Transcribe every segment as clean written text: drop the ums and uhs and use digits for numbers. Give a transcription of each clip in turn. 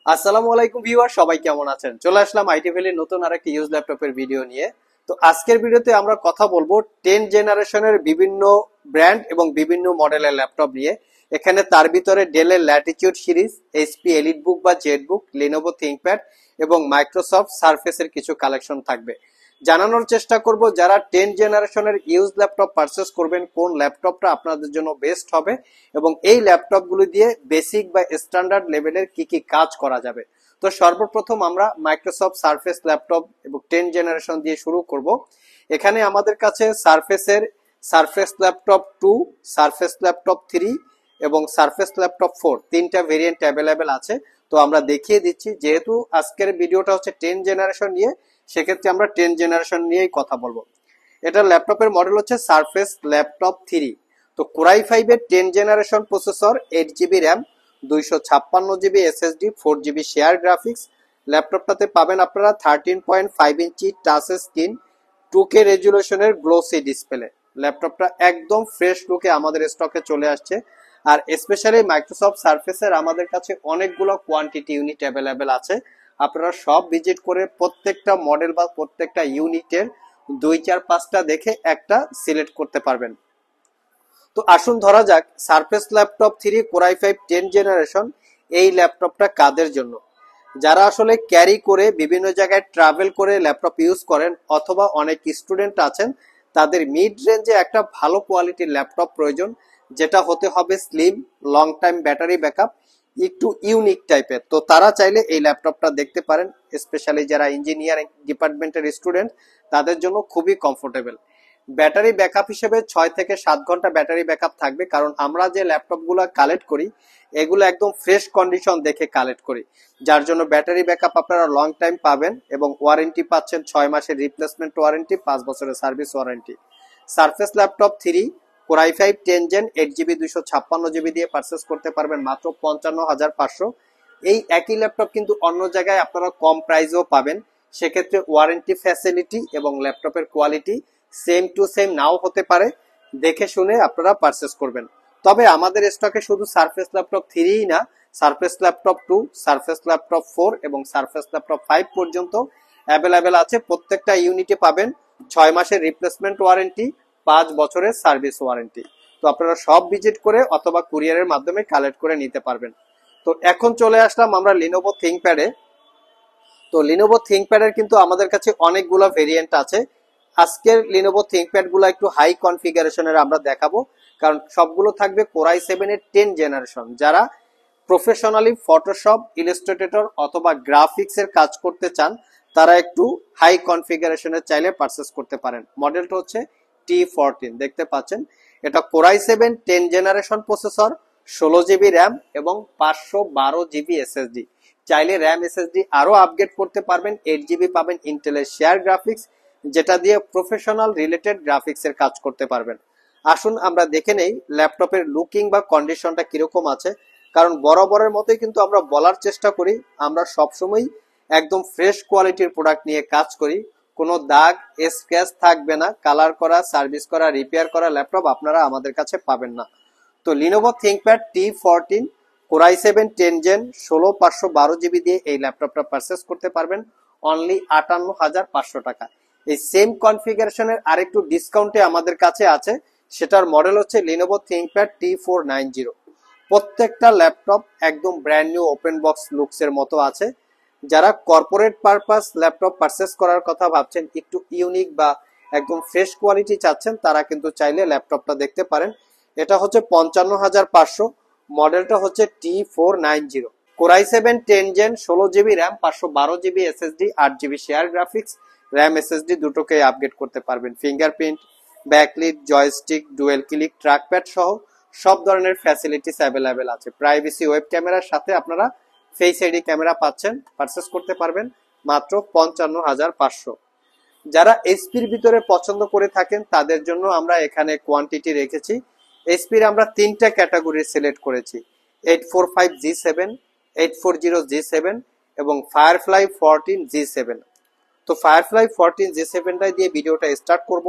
আসসালামু আলাইকুম ভিউয়ার, সবাই কেমন আছেন? চলে আসলাম আইটি ভ্যালির নতুন আরেকটি ইউজ ল্যাপটপের ভিডিও নিয়ে। তো আজকের ভিডিওতে আমরা কথা বলবো 10 জেনারেশনের বিভিন্ন ব্র্যান্ড এবং বিভিন্ন মডেলের ল্যাপটপ নিয়ে। এখানে তার ভিতরে ডেলের ল্যাটিটিউড সিরিজ, এইচপি এলিটবুক বা জেটবুক, লিনোভো থিংকপ্যাড এবং মাইক্রোসফট সারফেসের কিছু কালেকশন থাকবে। জানানোর চেষ্টা করব যারা 10 জেনারেশনের ইউজ ল্যাপটপ পারচেস করবেন কোন ল্যাপটপটা আপনাদের জন্য বেস্ট হবে এবং এই ল্যাপটপগুলো দিয়ে বেসিক বা স্ট্যান্ডার্ড লেভেলের কি কি কাজ করা যাবে। তো সর্বপ্রথম আমরা মাইক্রোসফট সারফেস ল্যাপটপ এবং 10 জেনারেশন দিয়ে শুরু করব। এখানে আমাদের কাছে সারফেস ল্যাপটপ 2, সারফেস ল্যাপটপ 3 এবং সারফেস ল্যাপটপ 4 তিনটা ভেরিয়েন্ট অ্যাভেলেবেল আছে। তো আমরা দেখিয়ে দিচ্ছি, যেহেতু আজকের ভিডিওটা হচ্ছে 10 জেনারেশন নিয়ে, সেক্ষেত্রে আমরা 10 জেনারেশন নিয়েই কথা বলবো। এটা ল্যাপটপের মডেল হচ্ছে সারফেস ল্যাপটপ 3। তো কোরাই 5 এর 10 generation processor, 8GB RAM, 256GB SSD, 4GB share graphics. ল্যাপটপটাতে পাবেন আপনারা 13.5 ইঞ্চি টাচ স্ক্রিন, 2K রেজুলেশনের গ্লোসি ডিসপ্লে। ল্যাপটপটা একদম ফ্রেশ লুকে আমাদের স্টকে চলে আসছে। আর স্পেশালি মাইক্রোসফট সারফেসের আমাদের কাছে অনেকগুলো কোয়ান্টিটি ইউনিট অ্যাভেলেবেল আছে। আপনারা সব ভিজিট করে প্রত্যেকটা মডেল বা প্রত্যেকটা ইউনিটের 2-4-5টা দেখে একটা সিলেক্ট করতে পারবেন। তো আসুন ধরা যাক সারফেস ল্যাপটপ 3 কোরাই 5 10 জেনারেশন এই ল্যাপটপটা কাদের জন্য। যারা আসলে ক্যারি করে বিভিন্ন জায়গায় ট্রাভেল করে ল্যাপটপ ইউজ করেন, অথবা অনেক স্টুডেন্ট আছেন তাদের মিড রেঞ্জে একটা ভালো কোয়ালিটির ল্যাপটপ প্রয়োজন, যেটা হতে হবে slim, long time battery backup, একটু ইউনিক টাইপের। তো তারা চাইলে এই ল্যাপটপটা দেখতে পারেন। স্পেশালি যারা ইঞ্জিনিয়ারিং ডিপার্টমেন্টের স্টুডেন্ট তাদের জন্য খুবই কমফোর্টেবল। ব্যাটারি ব্যাকআপ হিসেবে 6 থেকে 7 ঘন্টা ব্যাটারি ব্যাকআপ থাকবে, কারণ আমরা যে ল্যাপটপগুলো কালেক্ট করি এগুলো একদম ফ্রেশ কন্ডিশন দেখে কালেক্ট করি, যার জন্য ব্যাটারি ব্যাকআপ আপনারা লং টাইম পাবেন এবং ওয়ারেন্টি পাচ্ছেন 6 মাসের রিপ্লেসমেন্ট ওয়ারেন্টি, 5 বছরের service warranty. Surface laptop 3 core i 5 10 gen 8GB 256GB দিয়ে পারচেস করতে পারবেন মাত্র 55,500। এই একই ল্যাপটপ কিন্তু অন্য জায়গায় আপনারা কম প্রাইসেও পাবেন। সেক্ষেত্রে ওয়ারেন্টি ফ্যাসিলিটি এবং ল্যাপটপের কোয়ালিটি সেম টু সেম নাও হতে পারে, দেখে শুনে আপনারা পারচেস করবেন। তবে আমাদের স্টকে শুধু সারফেস ল্যাপটপ 3ই না, সারফেস ল্যাপটপ 2, সারফেস ল্যাপটপ 4 এবং সারফেস ল্যাপটপ 5 পর্যন্ত অ্যাভেলেবেল আছে। প্রত্যেকটা ইউনিটে পাবেন 6 মাসের রিপ্লেসমেন্ট ওয়ারেন্টি, 5 বছরের সার্ভিস ওয়ারেন্টি। তো আপনারা সব ভিজিট করে অথবা কুরিয়ারের মাধ্যমে কালেক্ট করে নিতে পারবেন। তো এখন চলে আসলাম আমরা লিনোভো থিংকপ্যাডে। তো লিনোভো থিংকপ্যাডের কিন্তু আমাদের কাছে অনেকগুলো ভেরিয়েন্ট আছে। আজকের লিনোভো থিংকপ্যাড গুলো একটু হাই কনফিগারেশনের আমরা দেখাবো, কারণ সবগুলো থাকবে কোরাই 7 এর 10 জেনারেশন। যারা প্রফেশনালি ফটোশপ, ইলাস্ট্রেটর অথবা গ্রাফিক্স এর কাজ করতে চান তারা একটু হাই কনফিগারেশনের চাইলে পারচেস করতে পারেন। মডেলটা হচ্ছে T14, দেখতে পাচ্ছেন। এটা core i 7 10 generation processor, 16GB RAM এবং 512GB এসএসডি। চাইলে র্যাম এসএসডি আরো আপগ্রেড করতে পারবেন। 8GB পাবেন ইন্টেলের শেয়ার গ্রাফিক্স, যেটা দিয়ে প্রফেশনাল রিলেটেড গ্রাফিক্স এর কাজ করতে পারবেন। আসুন আমরা দেখে নেই ল্যাপটপের লুকিং বা কন্ডিশনটা কিরকম আছে, কারণ বরাবরের মতোই কিন্তু আমরা বলার চেষ্টা করি আমরা সবসময় একদম ফ্রেশ কোয়ালিটির প্রোডাক্ট নিয়ে কাজ করি। কোনো দাগ স্ক্র্যাচ থাকবে না। কালার করা, সার্ভিস করা, রিপেয়ার করা ল্যাপটপ আপনারা আমাদের কাছে পাবেন না। তো Lenovo ThinkPad T14 core i 7 10 gen 16512GB দিয়ে এই ল্যাপটপটা পারচেস করতে পারবেন অনলি 58,500 টাকা। এই সেম কনফিগারেশনের আরেকটু ডিসকাউন্টে আমাদের কাছে আছে, সেটার মডেল হচ্ছে লিনোভো থিংকপ্যাড T490। প্রত্যেকটা ল্যাপটপ একদম brand new open box looks এর মতো আছে। যারা কর্পোরেট পারপাস ল্যাপটপ পারচেস করার কথা ভাবছেন, একটু ইউনিক বা একদম ফ্রেশ কোয়ালিটি চাচ্ছেন, তারা কিন্তু চাইলে ল্যাপটপটা দেখতে পারেন। এটা হচ্ছে 55,500, মডেলটা হচ্ছে T490। Core i 7 10 gen 16GB RAM, 512GB SSD, 8GB share graphics, RAM SSD দুটোকে আপগ্রেড করতে পারবেন। Fingerprint, backlit, joystick, dual click, trackpad সহ সব ধরনের ফ্যাসিলিটিস অ্যাভেলেবেল আছে। প্রাইভেসি ওয়েব ক্যামেরার সাথে আপনারা ফেস আইডি ক্যামেরা পাচ্ছেন। পারচেস করতে পারবেন মাত্র 55,500। যারা এইচপির ভিতরে পছন্দ করে থাকেন তাদের জন্য আমরা এখানে কোয়ান্টিটি রেখেছি। এইচপির আমরা 3টা ক্যাটাগরি সিলেক্ট করেছি: 845G7, 840G7 এবং ফায়ারফ্লাই 14G7। তো ফায়ারফ্লাই 14G7 দিয়ে ভিডিওটা স্টার্ট করব।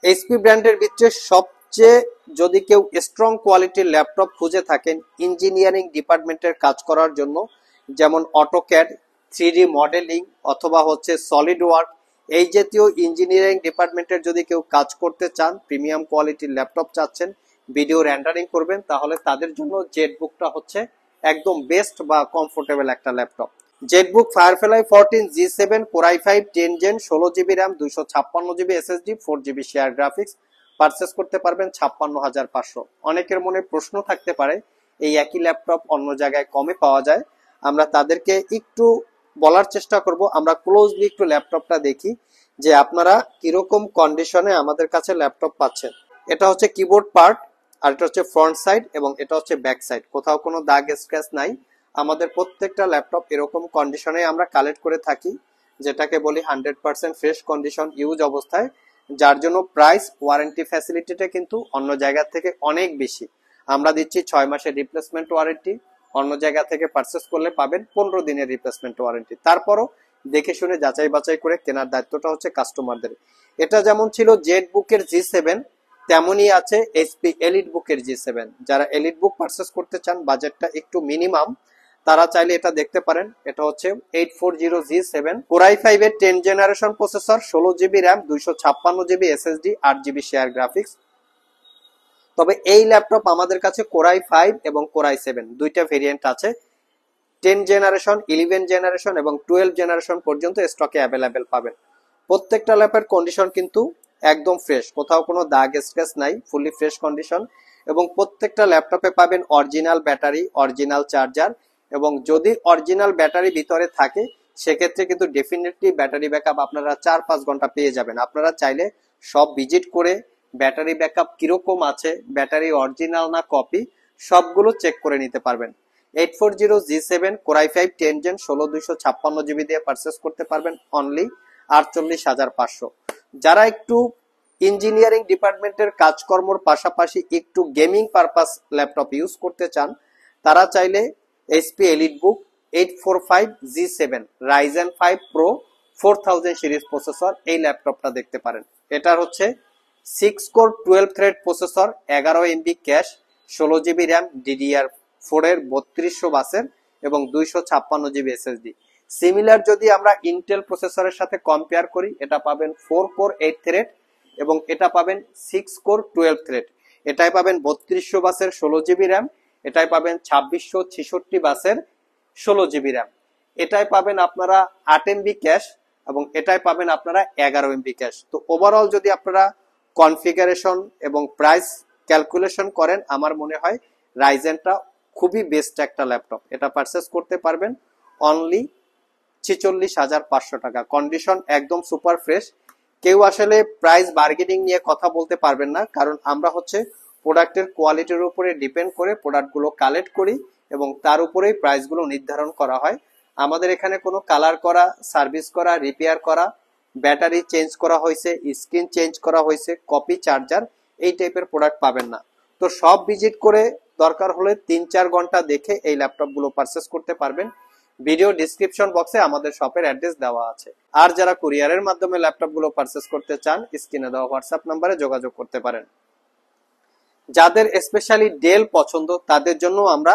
এইচপি ব্র্যান্ডের ভিতরে সব সবচেয়ে যদি কেউ স্ট্রং কোয়ালিটির ল্যাপটপ খুঁজে থাকেন ইঞ্জিনিয়ারিং ডিপার্টমেন্টের কাজ করার জন্য, যেমন অটোক্যাড, 3D মডেলিং অথবা হচ্ছে সলিড ওয়ার্ক, এই জাতীয় ইঞ্জিনিয়ারিং ডিপার্টমেন্টের যদি কেউ কাজ করতে চান, প্রিমিয়াম কোয়ালিটির ল্যাপটপ চাচ্ছেন, ভিডিও রেন্ডারিং করবেন, তাহলে তাদের জন্য জেটবুকটা হচ্ছে একদম বেস্ট বা কমফোর্টেবল একটা laptop. Jetbook firefly 14 G7 Core i5 10 Gen 16GB RAM 256GB SSD 4GB share graphics purchase করতে পারবেন 56,500। অনেকের মনে প্রশ্ন থাকতে পারে এই একই ল্যাপটপ অন্য জায়গায় কমে পাওয়া যায়, আমরা তাদেরকে একটু বলার চেষ্টা করব। আমরা ক্লোজলি একটু ল্যাপটপটা দেখি যে আপনারা কিরকম কন্ডিশনে আমাদের কাছে ল্যাপটপ পাচ্ছেন। এটা হচ্ছে কিবোর্ড পার্ট, আর এটা হচ্ছে ফ্রন্ট সাইড এবং এটা হচ্ছে ব্যাক সাইড, কোথাও কোনো দাগ স্ক্র্যাচ নাই। আমাদের প্রত্যেকটা ল্যাপটপ এরকম কন্ডিশনে আমরা কালেক্ট করে থাকি, যেটাকে বলি 100% ফ্রেশ কন্ডিশন ইউজ অবস্থায়, যার জন্য প্রাইস ওয়ারেন্টি ফ্যাসিলিটিটা কিন্তু অন্য জায়গা থেকে অনেক বেশি। আমরা দিচ্ছি 6 মাসের রিপ্লেসমেন্ট ওয়ারেন্টি, অন্য জায়গা থেকে পারচেস করলে পাবেন 15 দিনের রিপ্লেসমেন্ট ওয়ারেন্টি। তারপরও দেখে শুনে যাচাই বাছাই করে কেনার দায়িত্বটা হচ্ছে কাস্টমারদের। এটা যেমন ছিল জেট বুকের G7, তেমনই আছে এইচপি এলিট বুকের G7। যারা এলিট বুক পারচেস করতে চান, বাজেটটা একটু মিনিমাম, তারা চাইলে এটা দেখতে পারেন। এটা হচ্ছে 840G7 Core i5 এর 10 generation processor, 16GB RAM 256GB SSD 8GB share graphics. তবে এই ল্যাপটপ আমাদের কাছে Core i5 এবং Core i7 দুইটা ভেরিয়েন্ট আছে। 10 জেনারেশন, 11 জেনারেশন এবং 12 জেনারেশন পর্যন্ত স্টকে অ্যাভেলেবেল পাবেন। প্রত্যেকটা ল্যাপের কন্ডিশন কিন্তু একদম ফ্রেশ, কোথাও কোনো দাগ স্ক্র্যাচ নাই, ফুলি ফ্রেশ কন্ডিশন। এবং প্রত্যেকটা ল্যাপটপে পাবেন অরিজিনাল ব্যাটারি, অরিজিনাল চার্জার, এবং যদি অরিজিনাল ব্যাটারি ভিতরে থাকে সেক্ষেত্রে কিন্তু ডেফিনেটলি ব্যাটারি ব্যাকআপ আপনারা 4-5 ঘন্টা পেয়ে যাবেন। আপনারা চাইলে সব ভিজিট করে ব্যাটারি ব্যাকআপ কিরকম আছে, ব্যাটারি অরিজিনাল না কপি, সবগুলো চেক করে নিতে পারবেন। 840G7 Core i5 10 Gen 16 256GB দিয়ে পারচেস করতে পারবেন অনলি 48,500। যারা একটু ইঞ্জিনিয়ারিং ডিপার্টমেন্টের কাজকর্মর পাশাপাশি একটু গেমিং পারপাস ল্যাপটপ ইউজ করতে চান, তারা চাইলে HP EliteBook 845G7 Ryzen 5 Pro 4000 series processor এই ল্যাপটপটা দেখতে পারেন। এটার হচ্ছে 6 core 12 thread processor, 11 MB cash, 16GB RAM DDR4 এর 3200 বাসের এবং 256GB SSD। সিমিলার যদি আমরা ইন্টেল প্রসেসরের সাথে কম্পেয়ার করি, এটা পাবেন 4 কোর 8 থ্রেড এবং এটা পাবেন 6 কোর 12 থ্রেড। এটাই পাবেন 3200 বাসের 16GB RAM, এটাই পাবেন 2666 বাসের 16GB RAM, এটাই পাবেন আপনারা 8 MB ক্যাশ এবং এটাই পাবেন আপনারা 11 MB ক্যাশ। তো ওভারঅল যদি আপনারা কনফিগারেশন এবং প্রাইস ক্যালকুলেশন করেন, আমার মনে হয় রাইজেনটা খুবই বেস্ট একটা ল্যাপটপ। এটা পারচেস করতে পারবেন অনলি 46,500 টাকা। কন্ডিশন একদম সুপার ফ্রেশ। কেউ আসলে প্রাইস বার্গেনিং নিয়ে কথা বলতে পারবেন না, কারণ আমরা হচ্ছে প্রোডাক্টের কোয়ালিটির উপরে ডিপেন্ড করে প্রোডাক্টগুলো কালেক্ট করি এবং তার উপরেই প্রাইসগুলো নির্ধারণ করা হয়। আমাদের এখানে কোনো কালার করা, সার্ভিস করা, রিপেয়ার করা, ব্যাটারি চেঞ্জ করা হয়েছে, স্ক্রিন চেঞ্জ করা হয়েছে, কপি, চার্জার, এই টাইপের প্রোডাক্ট পাবেন না। তো সব ভিজিট করে দরকার হলে 3-4 ঘন্টা দেখে এই ল্যাপটপগুলো পারচেস করতে পারবেন। ভিডিও ডিসক্রিপশন বক্সে আমাদের শপের অ্যাড্রেস দেওয়া আছে। আর যারা কুরিয়ারের মাধ্যমে ল্যাপটপগুলো পারচেস করতে চান, স্ক্রিনে দেওয়া হোয়াটসঅ্যাপ নাম্বারে যোগাযোগ করতে পারেন। যাদের স্পেশালি ডেল পছন্দ তাদের জন্য আমরা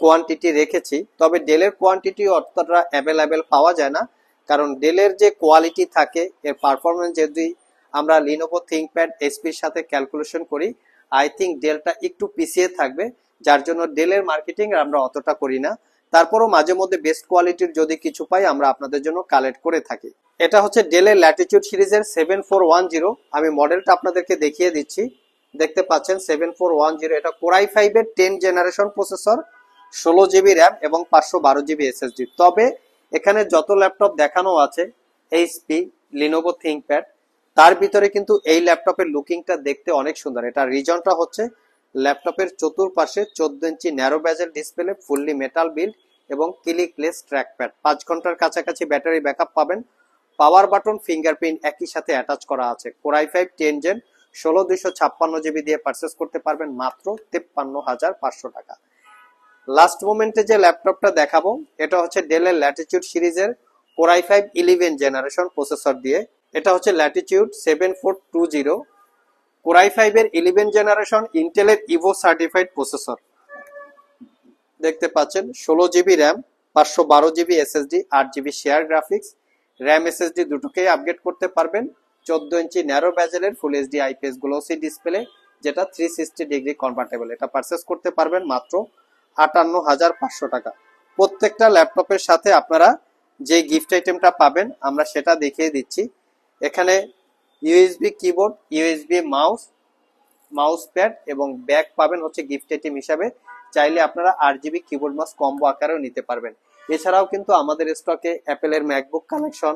কোয়ান্টিটি রেখেছি, তবে ডেলের কোয়ান্টিটি অতটা অ্যাভেলেবেল পাওয়া যায় না, কারণ ডেলের যে কোয়ালিটি থাকে, এর পারফরমেন্স যদি আমরা লিনোভো থিংকপ্যাড এইচপির সাথে ক্যালকুলেশন করি, আই থিঙ্ক ডেলটা একটু পিছিয়ে থাকবে, যার জন্য ডেলের মার্কেটিং আমরা অতটা করি না। তারপরও মাঝে মধ্যে বেস্ট কোয়ালিটির যদি কিছু পাই আমরা আপনাদের জন্য কালেক্ট করে থাকি। এটা হচ্ছে ডেলের ল্যাটিটিউড সিরিজের 7410। আমি মডেলটা আপনাদেরকে দেখিয়ে দিচ্ছি, দেখতে পাচ্ছেন 7410। এটা Core i5 এর 10 জেনারেশন প্রসেসর, 16GB RAM এবং 512GB SSD। তবে এখানে যত ল্যাপটপ দেখানো আছে এইচপি, লিনোভো থিংকপ্যাড, তার ভিতরে কিন্তু এই ল্যাপটপের লুকিংটা দেখতে অনেক সুন্দর। এটা রিজনটা হচ্ছে ল্যাপটপের চতুর্পাশে 14 inch narrow bezel display, fully metal build এবং ক্লিকলেস ট্র্যাকপ্যাড। 5 ঘন্টার কাছাকাছি ব্যাটারি ব্যাকআপ পাবেন। পাওয়ার বাটন, ফিঙ্গারপ্রিন্ট একই সাথে অ্যাটাচ করা আছে। Core i5 10 Gen 16 256GB দিয়ে পারচেস করতে পারবেন মাত্র 53,500 টাকা। লাস্ট মোমেন্টে যে ল্যাপটপটা দেখাবো এটা হচ্ছে ডেলের ল্যাটিটিউড সিরিজের Core i5 11 জেনারেশন প্রসেসর দিয়ে। এটা হচ্ছে ল্যাটিটিউড 7420। Core i5 এর 11 জেনারেশন ইন্টেলের ইভো সার্টিফাইড প্রসেসর দেখতে পাচ্ছেন। 16 GB RAM, 512 GB SSD, 8 GB share graphics, RAM SSD দুটোকেই আপগ্রেড করতে পারবেন। 14 ইঞ্চি ন্যারো বেজেলের full HD IPS glossy display, যেটা 360 ডিগ্রি কনভার্টেবল। এটা পারচেস করতে পারবেন মাত্র 58,500 টাকা। প্রত্যেকটা ল্যাপটপের সাথে আপনারা যে গিফট আইটেমটা পাবেন আমরা সেটা দেখিয়ে দিচ্ছি। এখানে USB keyboard, USB mouse pad এবং ব্যাগ পাবেন হচ্ছে গিফট আইটেম হিসাবে। চাইলে আপনারা 8 জিবি কিবোর্ড মাউস কম্বো আকারেও নিতে পারবেন। এছাড়াও কিন্তু আমাদের স্টকে অ্যাপেলের ম্যাকবুক কালেকশন,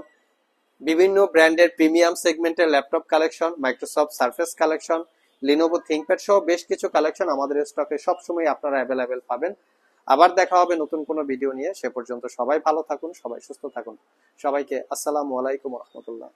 বিভিন্ন ব্র্যান্ডের প্রিমিয়াম সেগমেন্টের laptop collection, Microsoft surface collection, Lenovo ThinkPad সহ বেশ কিছু কালেকশন আমাদের স্টকে সবসময় আপনারা অ্যাভেলেবেল পাবেন। আবার দেখা হবে নতুন কোনো ভিডিও নিয়ে। সে পর্যন্ত সবাই ভালো থাকুন, সবাই সুস্থ থাকুন। সবাইকে আসসালামু আলাইকুম রহমতুল্লাহ।